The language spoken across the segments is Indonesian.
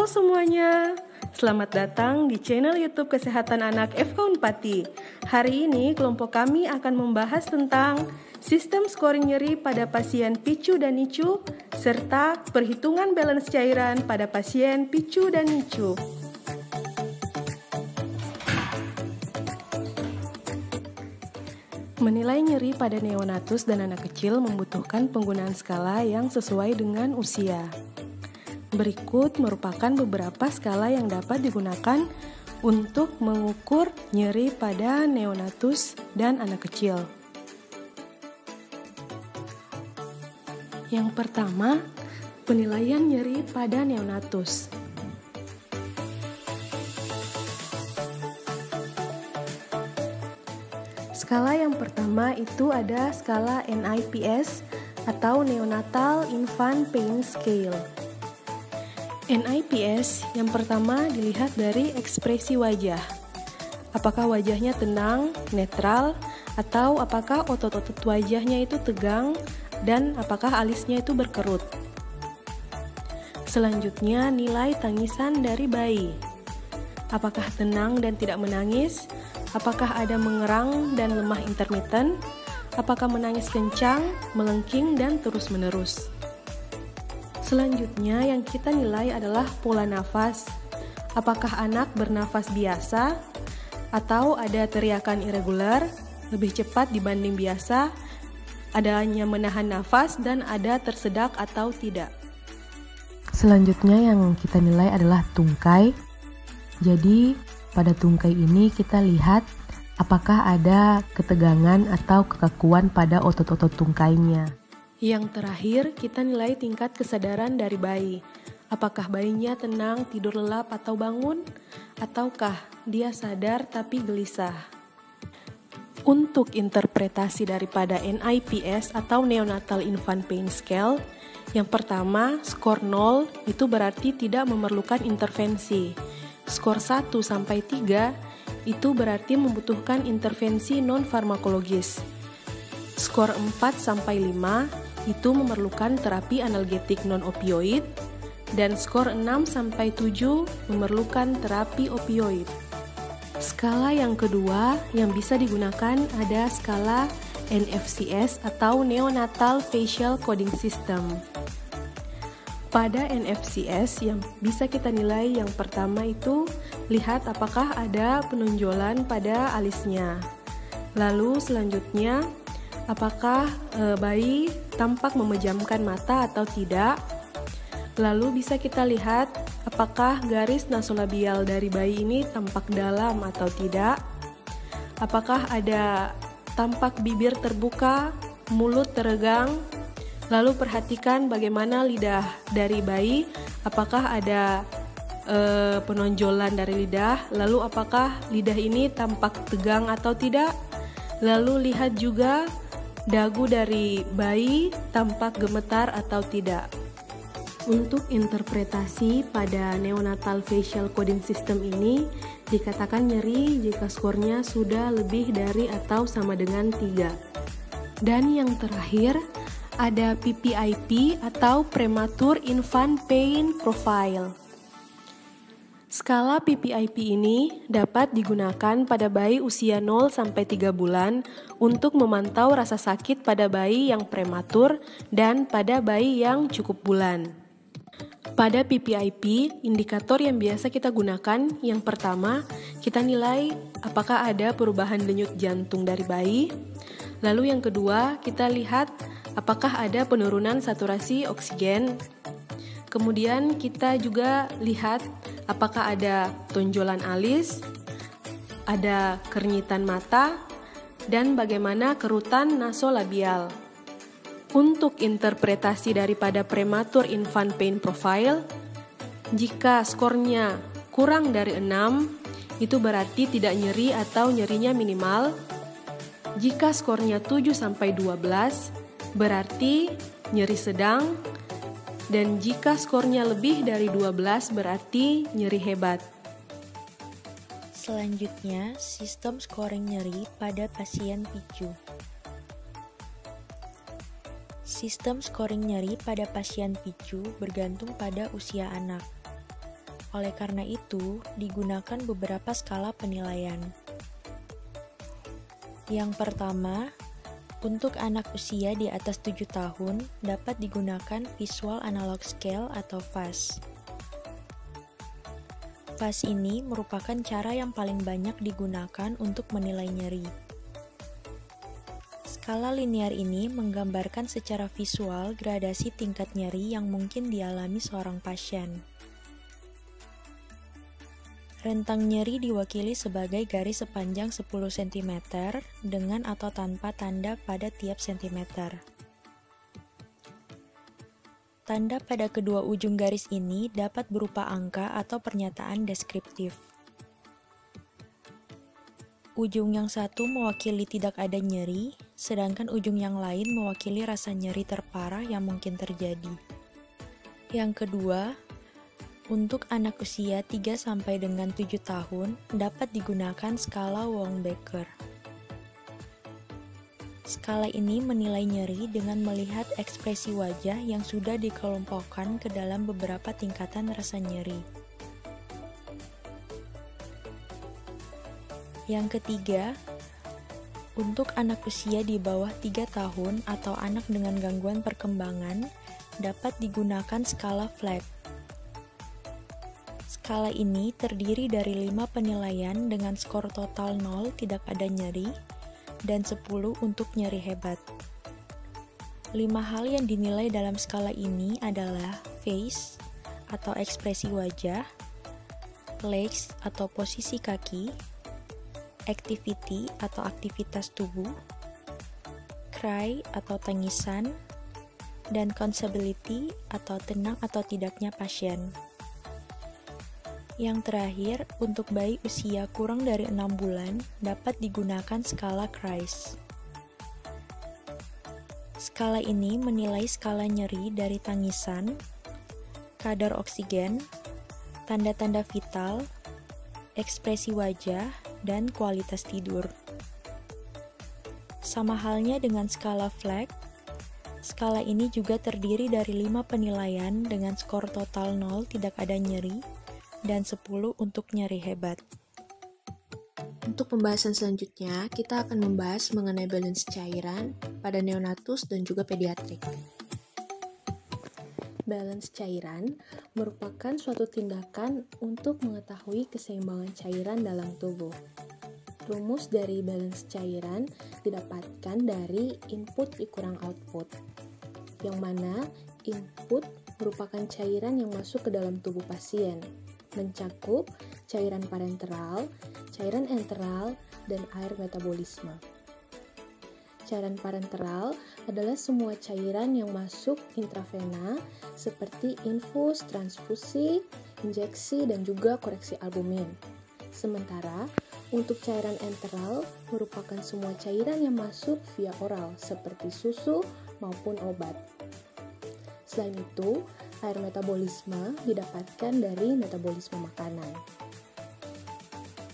Halo semuanya, selamat datang di channel YouTube Kesehatan Anak FK Unpati. Hari ini kelompok kami akan membahas tentang sistem scoring nyeri pada pasien picu dan nicu, serta perhitungan balance cairan pada pasien picu dan nicu. Menilai nyeri pada neonatus dan anak kecil membutuhkan penggunaan skala yang sesuai dengan usia. Berikut merupakan beberapa skala yang dapat digunakan untuk mengukur nyeri pada neonatus dan anak kecil. Yang pertama, penilaian nyeri pada neonatus. Skala yang pertama itu ada skala NIPS atau Neonatal Infant Pain Scale. NIPS yang pertama dilihat dari ekspresi wajah. Apakah wajahnya tenang, netral, atau apakah otot-otot wajahnya itu tegang dan apakah alisnya itu berkerut. Selanjutnya nilai tangisan dari bayi. Apakah tenang dan tidak menangis? Apakah ada mengerang dan lemah intermiten? Apakah menangis kencang, melengking, dan terus-menerus? Selanjutnya yang kita nilai adalah pola nafas. Apakah anak bernafas biasa? Atau ada teriakan irregular, lebih cepat dibanding biasa? Adanya menahan nafas dan ada tersedak atau tidak? Selanjutnya yang kita nilai adalah tungkai. Jadi pada tungkai ini kita lihat apakah ada ketegangan atau kekakuan pada otot-otot tungkainya. Yang terakhir, kita nilai tingkat kesadaran dari bayi. Apakah bayinya tenang, tidur lelap atau bangun? Ataukah dia sadar tapi gelisah? Untuk interpretasi daripada NIPS atau Neonatal Infant Pain Scale, yang pertama, skor 0 itu berarti tidak memerlukan intervensi. Skor 1 sampai 3 itu berarti membutuhkan intervensi non-farmakologis. Skor 4 sampai 5 itu memerlukan terapi analgetik non-opioid, dan skor 6 sampai 7 memerlukan terapi opioid. Skala yang kedua yang bisa digunakan ada skala NFCS atau Neonatal Facial Coding System. Pada NFCS yang bisa kita nilai yang pertama itu lihat apakah ada penonjolan pada alisnya. Lalu selanjutnya apakah bayi tampak memejamkan mata atau tidak. Lalu bisa kita lihat apakah garis nasolabial dari bayi ini tampak dalam atau tidak. Apakah ada tampak bibir terbuka, mulut teregang. Lalu perhatikan bagaimana lidah dari bayi, apakah ada penonjolan dari lidah. Lalu apakah lidah ini tampak tegang atau tidak. Lalu lihat juga dagu dari bayi tampak gemetar atau tidak. Untuk interpretasi pada Neonatal Facial Coding System ini dikatakan nyeri jika skornya sudah lebih dari atau sama dengan 3. Dan yang terakhir ada PPIP atau Premature Infant Pain Profile. Skala PPIP ini dapat digunakan pada bayi usia 0 sampai 3 bulan untuk memantau rasa sakit pada bayi yang prematur dan pada bayi yang cukup bulan. Pada PPIP, indikator yang biasa kita gunakan yang pertama, kita nilai apakah ada perubahan denyut jantung dari bayi. Lalu yang kedua, kita lihat apakah ada penurunan saturasi oksigen. Kemudian kita juga lihat apakah ada tonjolan alis, ada kernitan mata, dan bagaimana kerutan nasolabial. Untuk interpretasi daripada Premature Infant Pain Profile, jika skornya kurang dari 6, itu berarti tidak nyeri atau nyerinya minimal. Jika skornya 7 sampai 12, berarti nyeri sedang. Dan jika skornya lebih dari 12 berarti nyeri hebat. Selanjutnya, sistem scoring nyeri pada pasien picu. Sistem scoring nyeri pada pasien picu bergantung pada usia anak. Oleh karena itu, digunakan beberapa skala penilaian. Yang pertama, untuk anak usia di atas 7 tahun dapat digunakan Visual Analog Scale atau VAS. VAS ini merupakan cara yang paling banyak digunakan untuk menilai nyeri. Skala linear ini menggambarkan secara visual gradasi tingkat nyeri yang mungkin dialami seorang pasien. Rentang nyeri diwakili sebagai garis sepanjang 10 cm dengan atau tanpa tanda pada tiap sentimeter. Tanda pada kedua ujung garis ini dapat berupa angka atau pernyataan deskriptif. Ujung yang satu mewakili tidak ada nyeri, sedangkan ujung yang lain mewakili rasa nyeri terparah yang mungkin terjadi. Yang kedua, untuk anak usia 3 sampai dengan 7 tahun dapat digunakan skala Wong-Baker. Skala ini menilai nyeri dengan melihat ekspresi wajah yang sudah dikelompokkan ke dalam beberapa tingkatan rasa nyeri. Yang ketiga, untuk anak usia di bawah 3 tahun atau anak dengan gangguan perkembangan dapat digunakan skala Flag. Skala ini terdiri dari 5 penilaian dengan skor total 0 tidak ada nyeri dan 10 untuk nyeri hebat. 5 hal yang dinilai dalam skala ini adalah face atau ekspresi wajah, legs atau posisi kaki, activity atau aktivitas tubuh, cry atau tangisan, dan conscibility atau tenang atau tidaknya pasien. Yang terakhir, untuk bayi usia kurang dari 6 bulan dapat digunakan skala CRISE. Skala ini menilai skala nyeri dari tangisan, kadar oksigen, tanda-tanda vital, ekspresi wajah, dan kualitas tidur. Sama halnya dengan skala Flag, skala ini juga terdiri dari 5 penilaian dengan skor total 0 tidak ada nyeri dan 10 untuk nyeri hebat. Untuk pembahasan selanjutnya, kita akan membahas mengenai balance cairan pada neonatus dan juga pediatrik. Balance cairan merupakan suatu tindakan untuk mengetahui keseimbangan cairan dalam tubuh. Rumus dari balance cairan didapatkan dari input dikurang output, yang mana input merupakan cairan yang masuk ke dalam tubuh pasien, mencakup cairan parenteral, cairan enteral, dan air metabolisme. Cairan parenteral adalah semua cairan yang masuk intravena seperti infus, transfusi, injeksi, dan juga koreksi albumin. Sementara untuk cairan enteral merupakan semua cairan yang masuk via oral seperti susu maupun obat. Selain itu, air metabolisme didapatkan dari metabolisme makanan.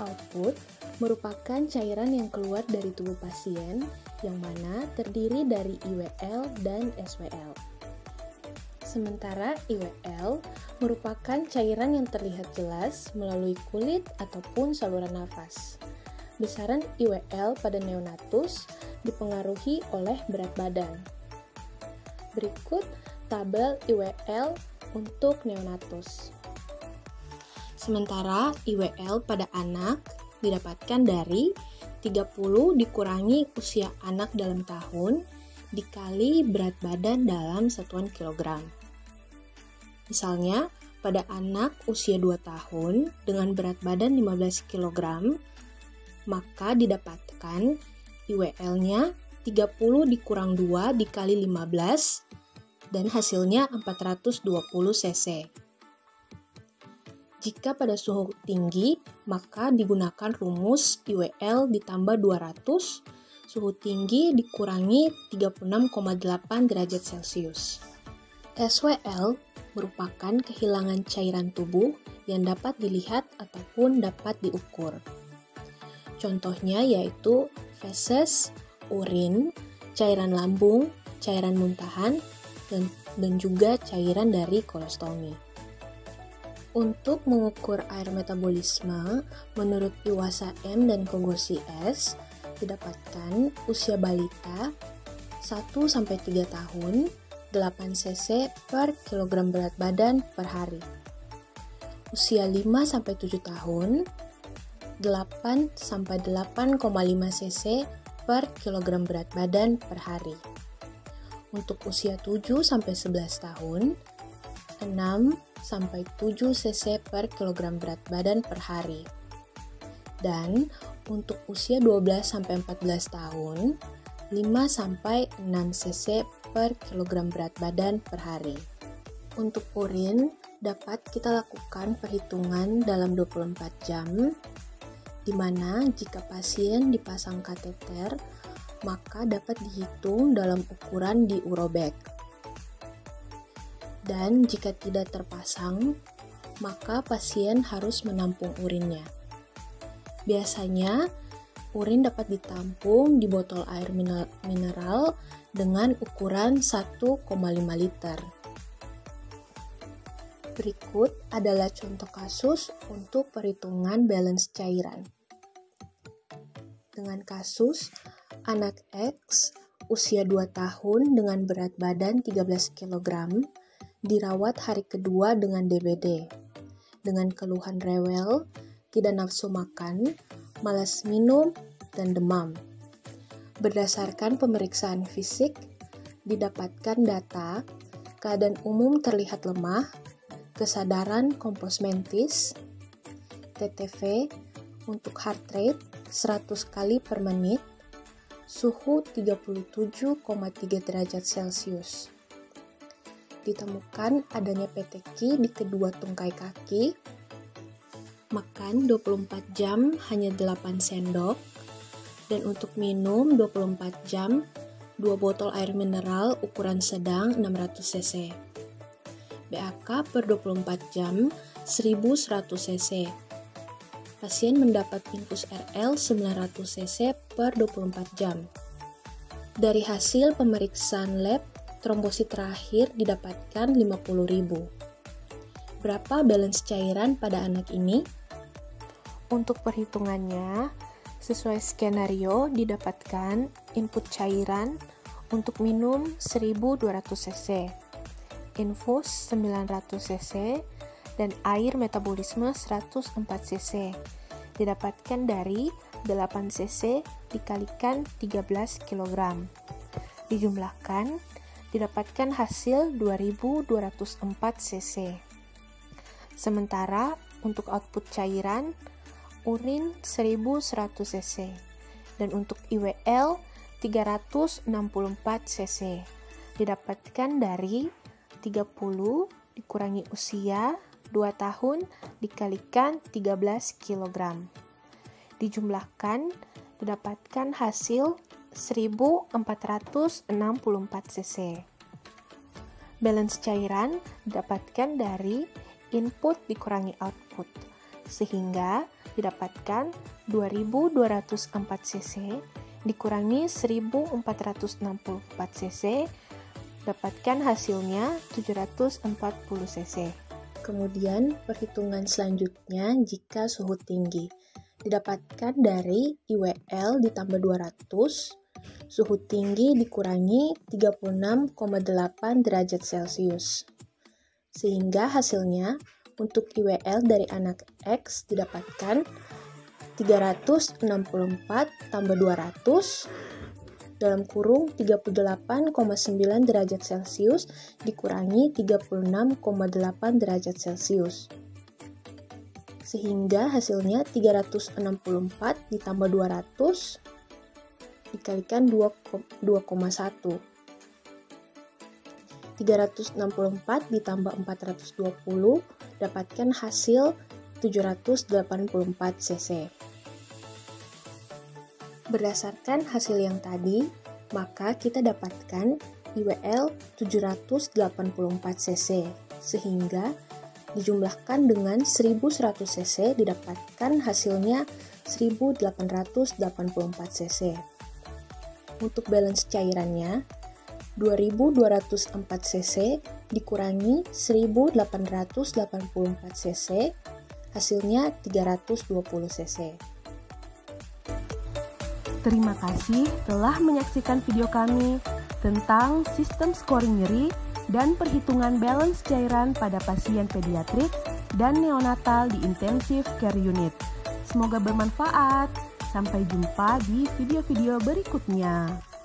Output merupakan cairan yang keluar dari tubuh pasien yang mana terdiri dari IWL dan SWL. Sementara IWL merupakan cairan yang terlihat jelas melalui kulit ataupun saluran nafas. Besaran IWL pada neonatus dipengaruhi oleh berat badan. Berikut tabel IWL untuk neonatus. Sementara IWL pada anak didapatkan dari 30 dikurangi usia anak dalam tahun dikali berat badan dalam satuan kilogram. Misalnya, pada anak usia 2 tahun dengan berat badan 15 kg, maka didapatkan IWL-nya 30 dikurang 2 dikali 15 dan hasilnya 420 cc. Jika pada suhu tinggi, maka digunakan rumus IWL ditambah 200, suhu tinggi dikurangi 36,8 derajat Celcius. SWL merupakan kehilangan cairan tubuh yang dapat dilihat ataupun dapat diukur. Contohnya yaitu feses, urin, cairan lambung, cairan muntahan, dan juga cairan dari kolostomi. Untuk mengukur air metabolisme, menurut Iwasa M dan Kogoshi S, didapatkan usia balita 1-3 tahun 8 cc per kilogram berat badan per hari. Usia 5-7 tahun 8-8,5 cc per kilogram berat badan per hari. Untuk usia 7-11 tahun 6-7 cc per kilogram berat badan per hari. Dan untuk usia 12-14 tahun 5-6 cc per kilogram berat badan per hari. Untuk urin dapat kita lakukan perhitungan dalam 24 jam, di mana jika pasien dipasang kateter, maka dapat dihitung dalam ukuran di urobag. Dan jika tidak terpasang, maka pasien harus menampung urinnya. Biasanya, urin dapat ditampung di botol air mineral dengan ukuran 1,5 liter. Berikut adalah contoh kasus untuk perhitungan balance cairan. Dengan kasus, anak X usia 2 tahun dengan berat badan 13 kg dirawat hari kedua dengan DBD, dengan keluhan rewel, tidak nafsu makan, malas minum, dan demam. Berdasarkan pemeriksaan fisik, didapatkan data keadaan umum terlihat lemah, kesadaran kompos mentis, TTV untuk heart rate 100 kali per menit, suhu 37,3 derajat Celcius. Ditemukan adanya PTQ di kedua tungkai kaki, makan 24 jam hanya 8 sendok, dan untuk minum 24 jam 2 botol air mineral ukuran sedang 600 cc. BAK per 24 jam 1100 cc. Pasien mendapat infus RL 900 cc per 24 jam. Dari hasil pemeriksaan lab, trombosit terakhir didapatkan 50.000. Berapa balance cairan pada anak ini? Untuk perhitungannya, sesuai skenario didapatkan input cairan untuk minum 1200 cc, infus 900 cc, dan air metabolisme 104 cc. Didapatkan dari 8 cc dikalikan 13 kg. Dijumlahkan, didapatkan hasil 2204 cc. Sementara untuk output cairan, urin 1100 cc, dan untuk IWL 364 cc. Didapatkan dari 30 dikurangi usia 2 tahun dikalikan 13 kg. Dijumlahkan, didapatkan hasil 1464 cc. Balance cairan didapatkan dari input dikurangi output, sehingga didapatkan 2204 cc dikurangi 1464 cc, dapatkan hasilnya 740 cc. Kemudian perhitungan selanjutnya jika suhu tinggi didapatkan dari IWL ditambah 200, suhu tinggi dikurangi 36,8 derajat Celcius. Sehingga hasilnya untuk IWL dari anak X didapatkan 364 tambah 200 dalam kurung 38,9 derajat Celcius dikurangi 36,8 derajat Celcius. Sehingga hasilnya 364 ditambah 200 dikalikan 2,1. 364 ditambah 420 dapatkan hasil 784 cc. Berdasarkan hasil yang tadi, maka kita dapatkan IWL 784 cc, sehingga dijumlahkan dengan 1100 cc didapatkan hasilnya 1884 cc. Untuk balance cairannya, 2204 cc dikurangi 1884 cc, hasilnya 320 cc. Terima kasih telah menyaksikan video kami tentang sistem scoring nyeri dan perhitungan balance cairan pada pasien pediatrik dan neonatal di Intensive Care Unit. Semoga bermanfaat. Sampai jumpa di video-video berikutnya.